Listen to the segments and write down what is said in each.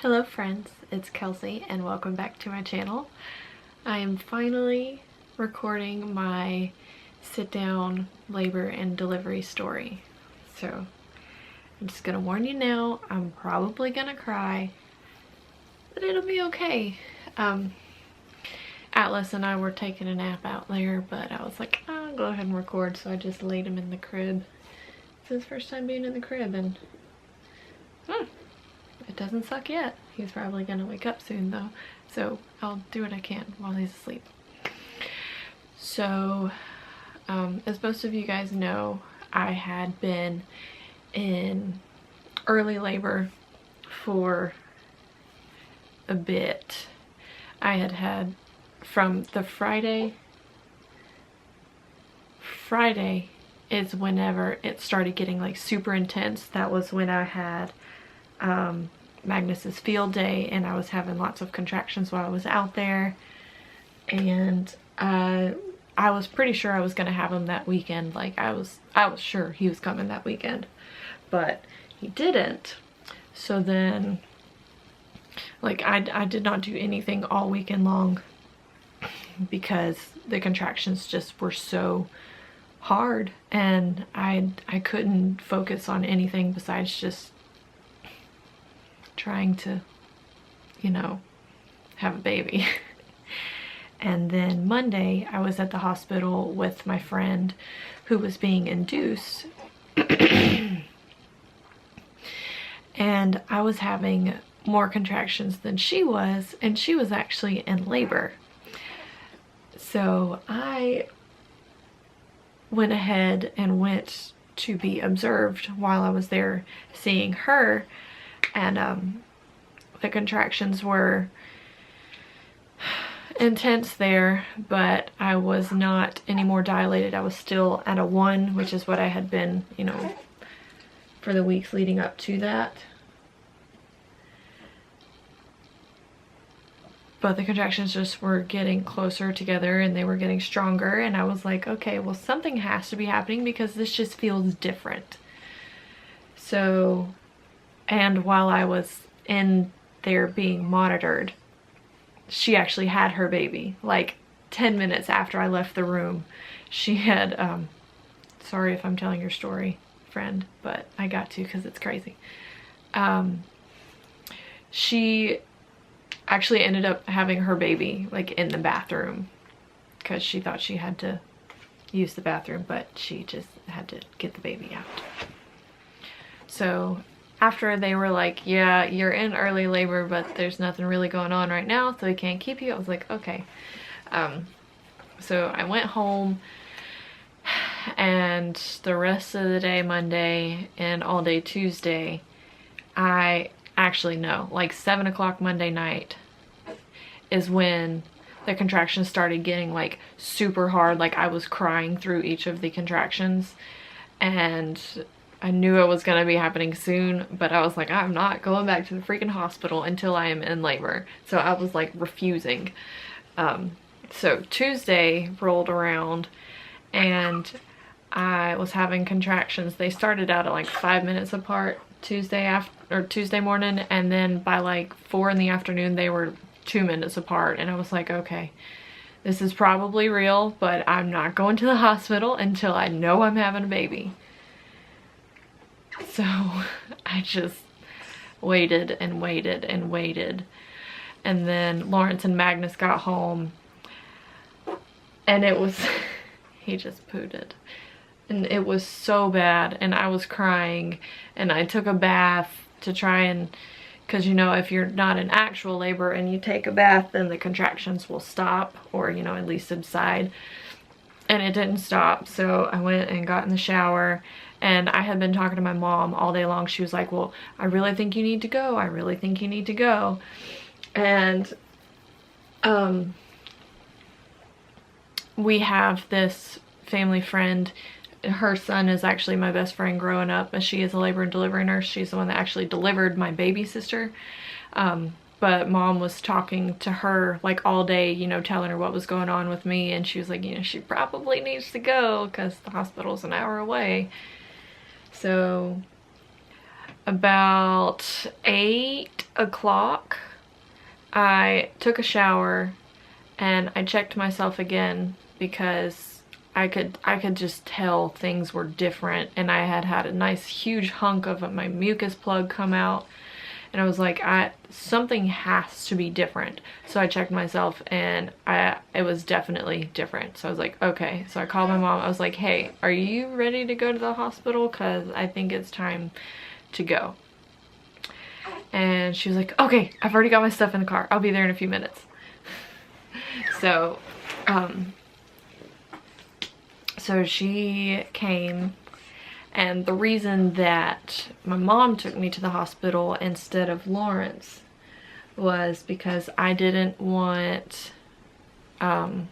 Hello friends, it's Kelsey and welcome back to my channel. I am finally recording my sit-down labor and delivery story. So I'm just gonna warn you now, I'm probably gonna cry, but it'll be okay. Atlas and I were taking a nap out there, but I was like, I'll go ahead and record, so I just laid him in the crib. It's his first time being in the crib and it doesn't suck yet. He's probably gonna wake up soon though, so I'll do what I can while he's asleep. So, as most of you guys know, I had been in early labor for a bit. I had from the Friday is whenever it started getting like super intense. That was when I had Magnus's field day and I was having lots of contractions while I was out there, and I was pretty sure I was gonna have him that weekend. Like I was sure he was coming that weekend, but he didn't. So then like I did not do anything all weekend long because the contractions just were so hard and I couldn't focus on anything besides just trying to, you know, have a baby. And then Monday I was at the hospital with my friend who was being induced and I was having more contractions than she was, and she was actually in labor. So I went ahead and went to be observed while I was there seeing her, and the contractions were intense there, but I was not any more dilated. I was still at a 1, which is what I had been, you know, for the weeks leading up to that. But the contractions just were getting closer together and they were getting stronger, and I was like, okay, well something has to be happening because this just feels different. So, and while I was in there being monitored, she actually had her baby. Like 10 minutes after I left the room, she had, sorry if I'm telling your story, friend, but I got to because it's crazy. She actually ended up having her baby like in the bathroom because she thought she had to use the bathroom, but she just had to get the baby out. So after they were like, yeah, you're in early labor, but there's nothing really going on right now, so we can't keep you, I was like, okay. So I went home, and the rest of the day Monday and all day Tuesday, actually no, like 7 o'clock Monday night is when the contractions started getting like super hard. Like I was crying through each of the contractions, and I knew it was gonna be happening soon, but I was like, I'm not going back to the freaking hospital until I am in labor. So I was like refusing. So Tuesday rolled around and I was having contractions. They started out at like 5 minutes apart Tuesday morning, and then by like 4 in the afternoon they were 2 minutes apart, and I was like, okay, this is probably real, but I'm not going to the hospital until I know I'm having a baby. So I just waited and waited and waited, and then Lawrence and Magnus got home and it was he just pooted. And it was so bad, and I was crying, and I took a bath to try and, because you know, if you're not in actual labor and you take a bath, then the contractions will stop, or you know, at least subside. And it didn't stop, so I went and got in the shower, and I had been talking to my mom all day long. She was like, well, I really think you need to go, I really think you need to go. And we have this family friend, her son is actually my best friend growing up, and she is a labor and delivery nurse. She's the one that actually delivered my baby sister. But mom was talking to her like all day, you know, telling her what was going on with me, and she was like, you know, she probably needs to go because the hospital's an hour away. So about 8 o'clock, I took a shower and I checked myself again because I could just tell things were different, and I had a nice huge hunk of my mucus plug come out, and I was like, something has to be different. So I checked myself, and it was definitely different. So I was like, okay. So I called my mom. I was like, hey, are you ready to go to the hospital? Because I think it's time to go. And she was like, okay, I've already got my stuff in the car. I'll be there in a few minutes. So, so she came, and the reason that my mom took me to the hospital instead of Lawrence was because I didn't want us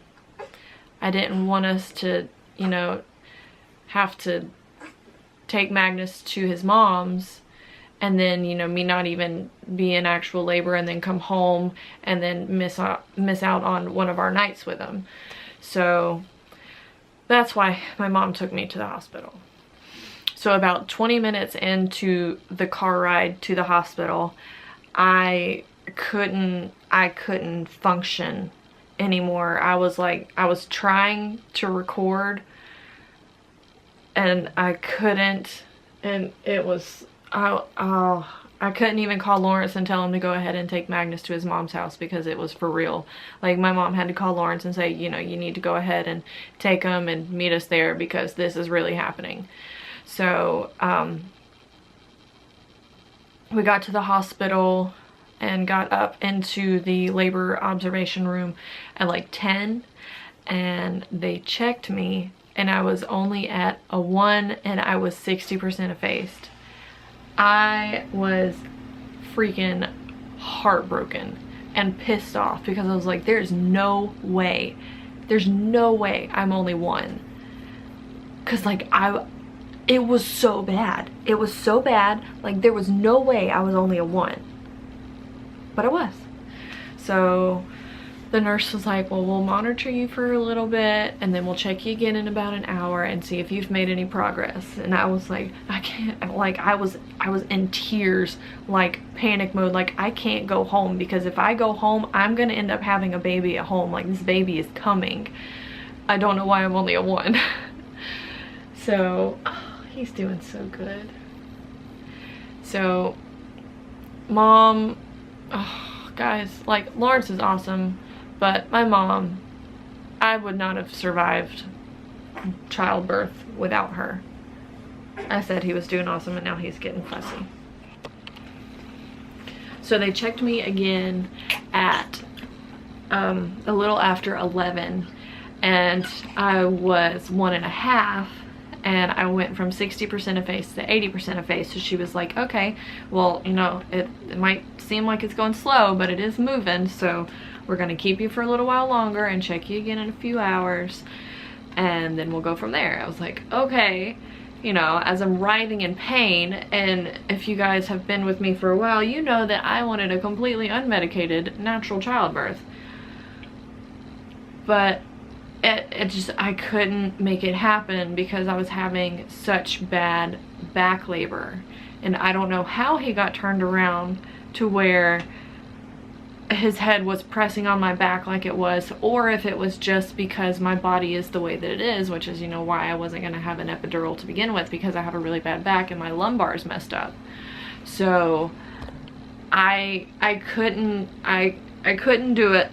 to, you know, have to take Magnus to his mom's and then, you know, me not even be in actual labor and then come home and then miss out on one of our nights with him. So that's why my mom took me to the hospital. So about 20 minutes into the car ride to the hospital, I couldn't function anymore. I was trying to record and I couldn't, and it was, I couldn't even call Lawrence and tell him to go ahead and take Magnus to his mom's house because it was for real. Like, my mom had to call Lawrence and say, you know, you need to go ahead and take him and meet us there because this is really happening. So, we got to the hospital and got up into the labor observation room at like 10, and they checked me and I was only at a 1 and I was 60% effaced. I was freaking heartbroken and pissed off because I was like, there's no way I'm only 1. Cause like it was so bad. It was so bad. Like, there was no way I was only a 1. But I was. So the nurse was like, well, we'll monitor you for a little bit and then we'll check you again in about an hour and see if you've made any progress. And I was like, I can't, like, I was in tears, like panic mode. Like, I can't go home because if I go home, I'm gonna end up having a baby at home. Like, this baby is coming. I don't know why I'm only a 1. So, oh, he's doing so good. So, mom, oh, guys, like, Lawrence is awesome. But my mom, I would not have survived childbirth without her. I said he was doing awesome and now he's getting fussy. So they checked me again at a little after 11 and I was 1.5, and I went from 60% effaced to 80% effaced. So she was like, okay, well, you know, it might seem like it's going slow, but it is moving. So we're gonna keep you for a little while longer and check you again in a few hours, and then we'll go from there. I was like, okay, you know, as I'm writhing in pain, and if you guys have been with me for a while, you know that I wanted a completely unmedicated natural childbirth. But it just, I couldn't make it happen because I was having such bad back labor. And I don't know how he got turned around to where his head was pressing on my back like it was, or if it was just because my body is the way that it is, which is, you know, why I wasn't going to have an epidural to begin with, because I have a really bad back and my lumbar is messed up. So I couldn't do it.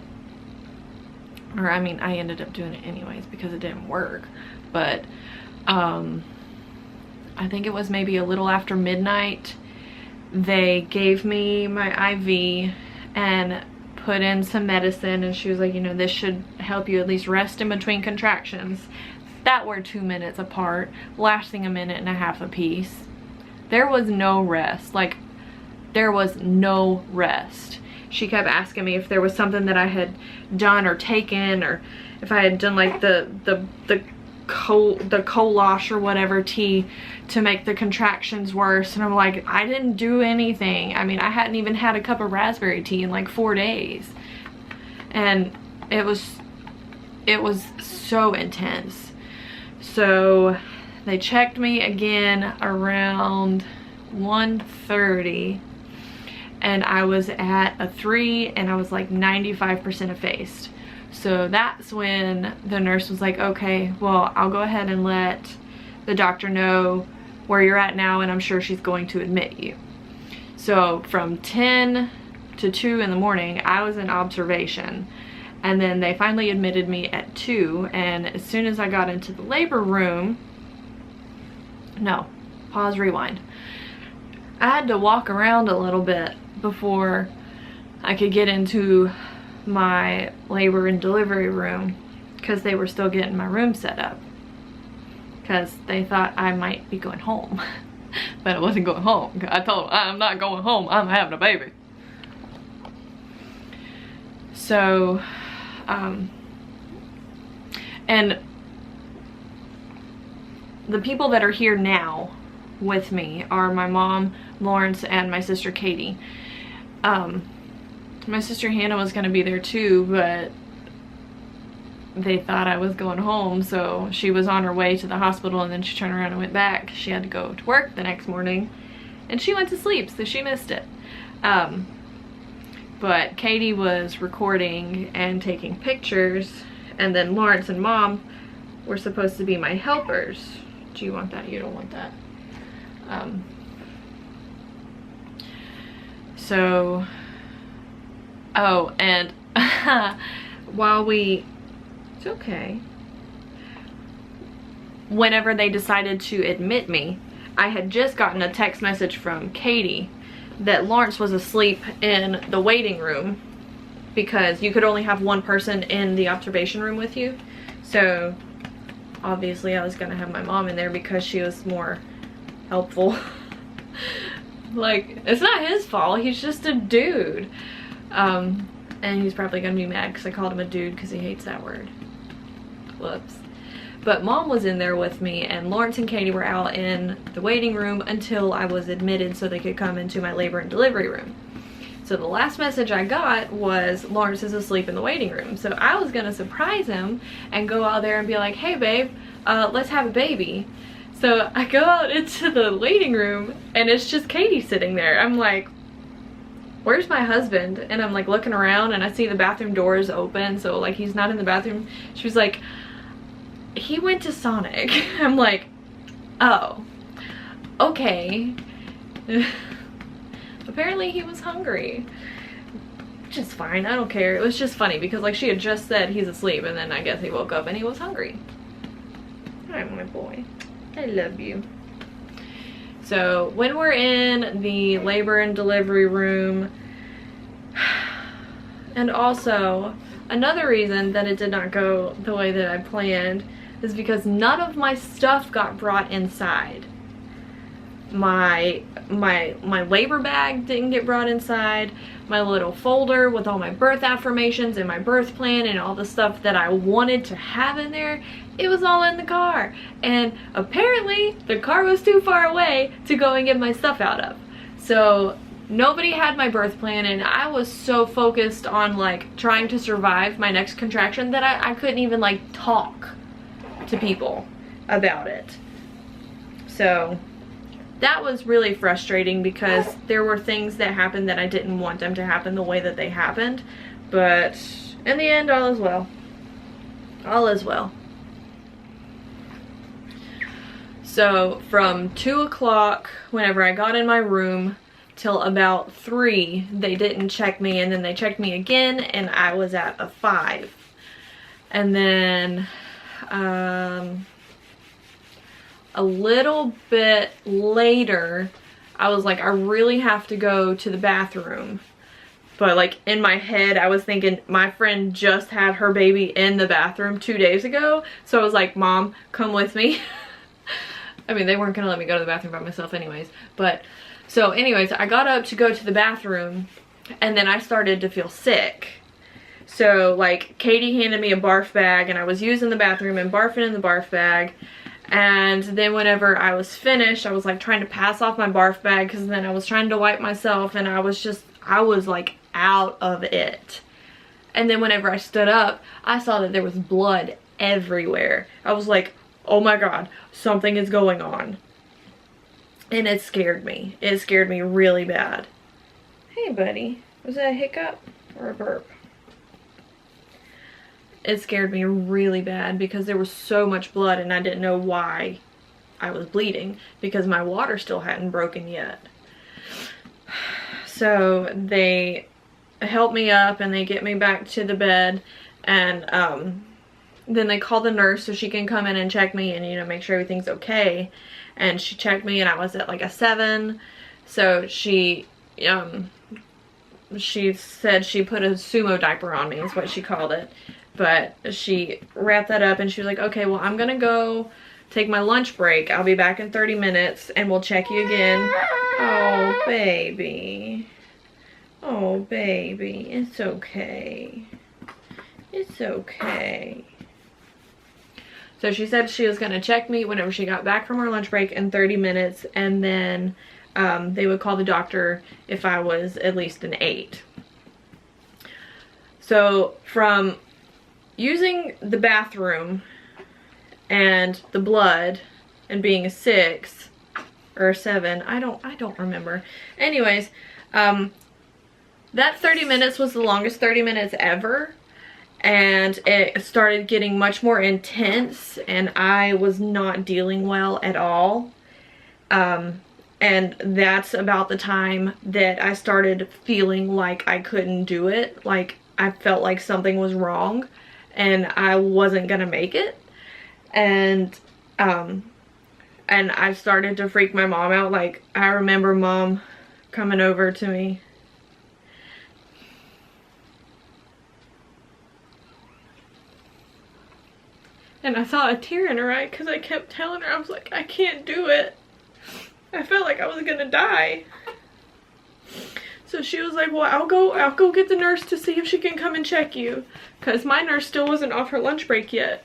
Or I mean, I ended up doing it anyways because it didn't work. But I think it was maybe a little after midnight, they gave me my IV and put in some medicine, and she was like, you know, this should help you at least rest in between contractions. That were 2 minutes apart, lasting 1.5 minutes apiece. There was no rest. Like, there was no rest. She kept asking me if there was something that I had done or taken, or if I had done like the Kolosh or whatever tea to make the contractions worse, and I'm like, I didn't do anything. I mean, I hadn't even had a cup of raspberry tea in like 4 days, and it was so intense. So they checked me again around 1:30, and I was at a 3 and I was like 95% effaced. So that's when the nurse was like, okay, well, I'll go ahead and let the doctor know where you're at now, and I'm sure she's going to admit you. So from 10 to 2 in the morning, I was in observation. And then they finally admitted me at 2, and as soon as I got into the labor room, no, pause, rewind. I had to walk around a little bit before I could get into my labor and delivery room, because they were still getting my room set up, because they thought I might be going home. But I wasn't going home. I told them, I'm not going home, I'm having a baby. So, and the people that are here now with me are my mom, Lawrence, and my sister Katie. My sister Hannah was going to be there too, but they thought I was going home, so she was on her way to the hospital, and then she turned around and went back. She had to go to work the next morning, and she went to sleep, so she missed it. But Katie was recording and taking pictures, and then Lawrence and Mom were supposed to be my helpers. Do you want that? You don't want that. So, oh, and while it's okay. Whenever they decided to admit me, I had just gotten a text message from Katie that Lawrence was asleep in the waiting room, because you could only have one person in the observation room with you. So obviously I was gonna have my mom in there because she was more helpful. Like, it's not his fault, he's just a dude. And he's probably gonna be mad because I called him a dude because he hates that word. Whoops. But Mom was in there with me, and Lawrence and Katie were out in the waiting room until I was admitted so they could come into my labor and delivery room. So the last message I got was, Lawrence is asleep in the waiting room. So I was gonna surprise him and go out there and be like, hey babe, let's have a baby. So I go out into the waiting room and it's just Katie sitting there. I'm like, where's my husband? And I'm like looking around and I see the bathroom doors open, so like he's not in the bathroom. She was like, he went to Sonic. I'm like, oh, okay. Apparently he was hungry, which is fine, I don't care. It was just funny because like she had just said he's asleep, and then I guess he woke up and he was hungry. Hi, my boy, I love you. So when we're in the labor and delivery room, and also another reason that it did not go the way that I planned is because none of my stuff got brought inside. My labor bag didn't get brought inside. My little folder with all my birth affirmations and my birth plan and all the stuff that I wanted to have in there, it was all in the car. And apparently the car was too far away to go and get my stuff out of. So nobody had my birth plan, and I was so focused on like trying to survive my next contraction that I couldn't even like talk to people about it. So that was really frustrating because there were things that happened that I didn't want them to happen the way that they happened. But in the end, all is well. All is well. So from 2 o'clock, whenever I got in my room, till about 3, they didn't check me, and then they checked me again and I was at a 5. And then a little bit later, I was like, I really have to go to the bathroom. But like in my head, I was thinking my friend just had her baby in the bathroom 2 days ago. So I was like, Mom, come with me. I mean, they weren't gonna let me go to the bathroom by myself anyways. But so anyways, I got up to go to the bathroom, and then I started to feel sick. So like Katie handed me a barf bag, and I was using the bathroom and barfing in the barf bag. And then whenever I was finished, I was like trying to pass off my barf bag, because then I was trying to wipe myself, and I was like out of it. And then whenever I stood up, I saw that there was blood everywhere. I was like, oh my God, something is going on. And it scared me. It scared me really bad. Hey, buddy. Was that a hiccup or a burp? It scared me really bad because there was so much blood and I didn't know why I was bleeding because my water still hadn't broken yet. So they help me up and they get me back to the bed, and then they call the nurse so she can come in and check me and, you know, make sure everything's okay. And she checked me and I was at like a 7. So she said she put a sumo diaper on me is what she called it. But she wrapped that up and she was like, okay, well, I'm gonna go take my lunch break. I'll be back in 30 minutes and we'll check you again. Oh, baby. Oh, baby. It's okay. It's okay. So she said she was gonna check me whenever she got back from her lunch break in 30 minutes, and then they would call the doctor if I was at least an 8. So from using the bathroom and the blood and being a 6 or a 7, I don't remember. Anyways, that 30 minutes was the longest 30 minutes ever, and it started getting much more intense and I was not dealing well at all. And that's about the time that I started feeling like I couldn't do it. Like I felt like something was wrong and I wasn't gonna make it. And I started to freak my mom out. Like I remember mom coming over to me. And I saw a tear in her eye because I kept telling her, I was like, I can't do it. I felt like I was gonna die. So she was like, well, I'll go get the nurse to see if she can come and check you. Because my nurse still wasn't off her lunch break yet.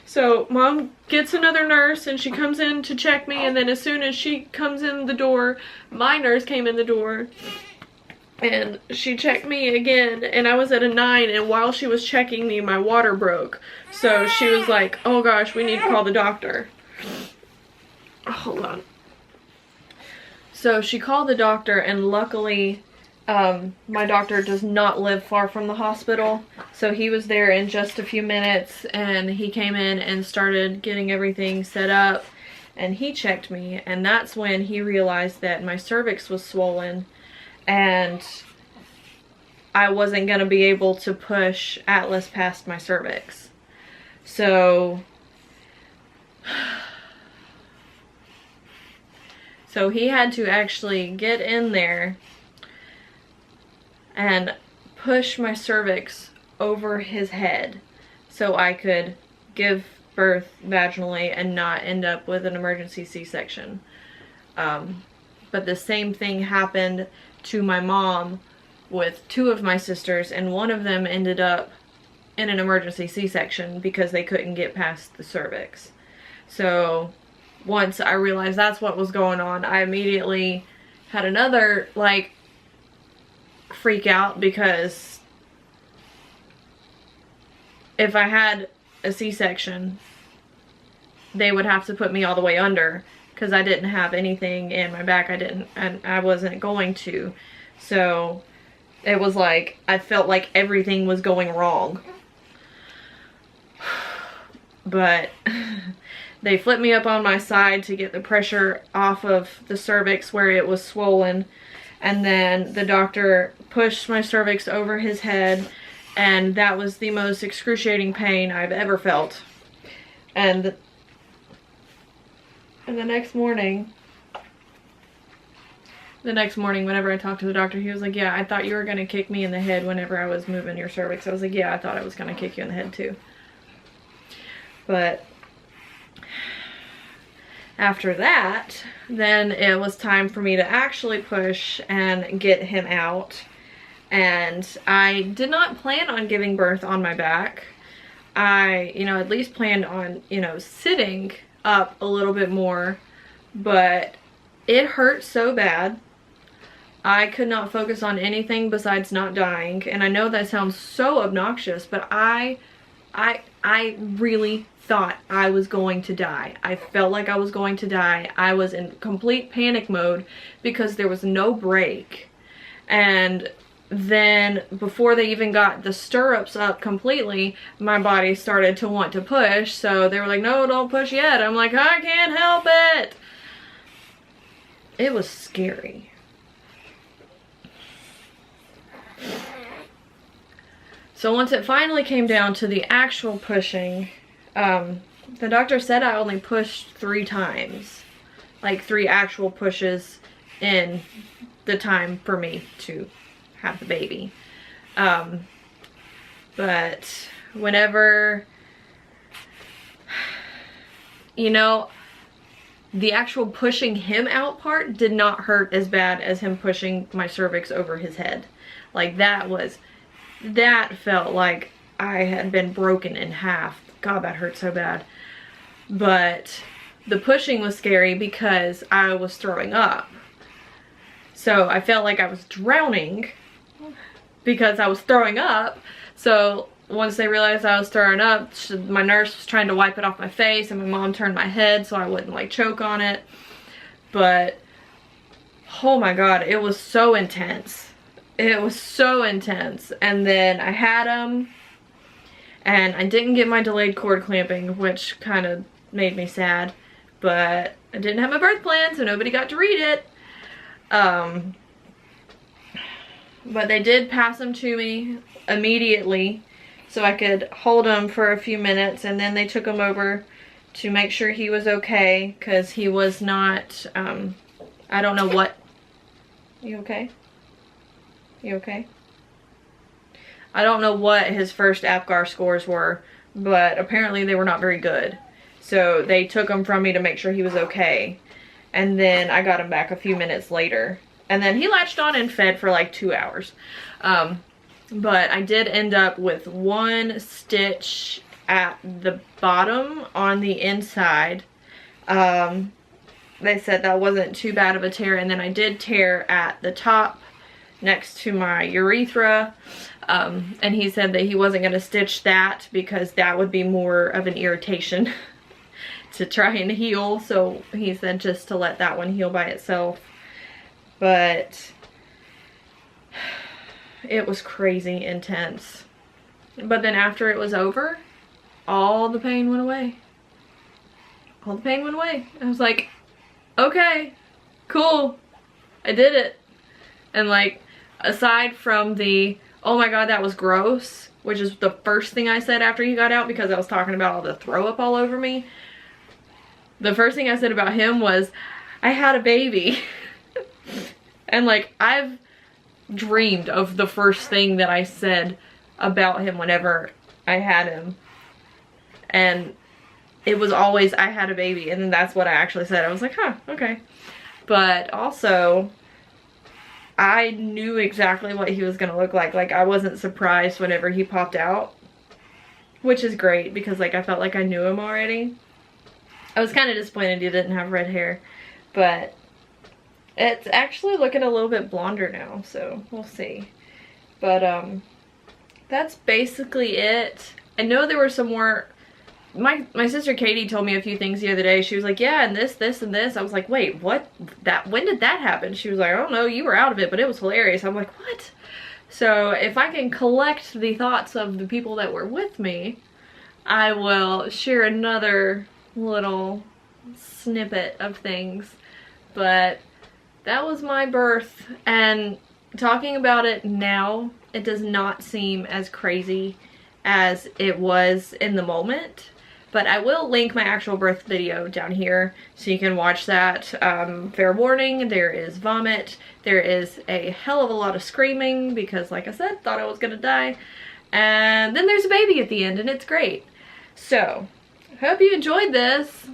So mom gets another nurse and she comes in to check me, and then as soon as she comes in the door, my nurse came in the door and she checked me again, and I was at a 9, and while she was checking me, my water broke. So she was like, oh gosh, we need to call the doctor. Hold on. So she called the doctor, and luckily my doctor does not live far from the hospital. So he was there in just a few minutes, and he came in and started getting everything set up, and he checked me, and that's when he realized that my cervix was swollen and I wasn't going to be able to push Atlas past my cervix. So he had to actually get in there and push my cervix over his head so I could give birth vaginally and not end up with an emergency C-section. But the same thing happened to my mom with 2 of my sisters, and one of them ended up in an emergency C-section because they couldn't get past the cervix. So once I realized that's what was going on, I immediately had another like freak out, because if I had a C-section, they would have to put me all the way under because I didn't have anything in my back. I wasn't going to. So it was like I felt like everything was going wrong. But they flipped me up on my side to get the pressure off of the cervix where it was swollen, and then the doctor pushed my cervix over his head, and that was the most excruciating pain I've ever felt. And the next morning, whenever I talked to the doctor, he was like, yeah, I thought you were going to kick me in the head whenever I was moving your cervix. I was like, yeah, I thought I was going to kick you in the head too. But after that, then it was time for me to actually push and get him out. And I did not plan on giving birth on my back. I, at least planned on, sitting up a little bit more, but it hurt so bad. I could not focus on anything besides not dying. And I know that sounds so obnoxious, but I really thought I was going to die. I felt like I was going to die. I was in complete panic mode because there was no break. And then before they even got the stirrups up completely, my body started to want to push. So they were like, no, don't push yet. I'm like, I can't help it. It was scary. So once it finally came down to the actual pushing, the doctor said I only pushed 3 times. Like 3 actual pushes in the time for me to have the baby. But whenever, you know, the actual pushing him out part did not hurt as bad as him pushing my cervix over his head. Like that felt like I had been broken in half. God, that hurt so bad. But the pushing was scary because I was throwing up. So I felt like I was drowning because I was throwing up. So once they realized I was throwing up, my nurse was trying to wipe it off my face, and my mom turned my head so I wouldn't like choke on it. But oh my God, it was so intense. It was so intense. And then I had him, and I didn't get my delayed cord clamping, which kind of made me sad. But I didn't have my birth plan, so nobody got to read it. But they did pass him to me immediately so I could hold him for a few minutes, and then they took him over to make sure he was okay, because he was not, I don't know what. You okay? You okay? I don't know what his first APGAR scores were, but apparently they were not very good. So they took him from me to make sure he was okay. And then I got him back a few minutes later. And then he latched on and fed for like 2 hours. But I did end up with 1 stitch at the bottom on the inside. They said that wasn't too bad of a tear. And then I did tear at the top next to my urethra. And he said that he wasn't going to stitch that because that would be more of an irritation to try and heal. So he said just to let that one heal by itself. But it was crazy intense. But then after it was over, all the pain went away. All the pain went away. I was like, okay, cool, I did it. And like, aside from the, oh my God, that was gross, which is the first thing I said after he got out, because I was talking about all the throw up all over me. The first thing I said about him was, I had a baby. And like, I've dreamed of the first thing that I said about him whenever I had him. And it was always, I had a baby. And then that's what I actually said. I was like, huh, okay. But also, I knew exactly what he was gonna look like. Like, I wasn't surprised whenever he popped out, which is great because like I felt like I knew him already. I was kind of disappointed he didn't have red hair, but it's actually looking a little bit blonder now, so we'll see. But that's basically it. I know there were some more. My sister Katie told me a few things the other day. She was like, yeah, and this and this. I was like, wait, what? When did that happen? She was like, I don't know, you were out of it, but it was hilarious. I'm like, what? So if I can collect the thoughts of the people that were with me, I will share another little snippet of things. But that was my birth, and talking about it now, it does not seem as crazy as it was in the moment. But I will link my actual birth video down here so you can watch that. Fair warning, there is vomit. There is a hell of a lot of screaming because, like I said, thought I was gonna die. And then there's a baby at the end, and it's great. So, I hope you enjoyed this.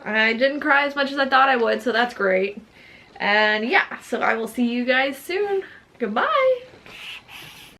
I didn't cry as much as I thought I would, so that's great. And yeah, so I will see you guys soon. Goodbye.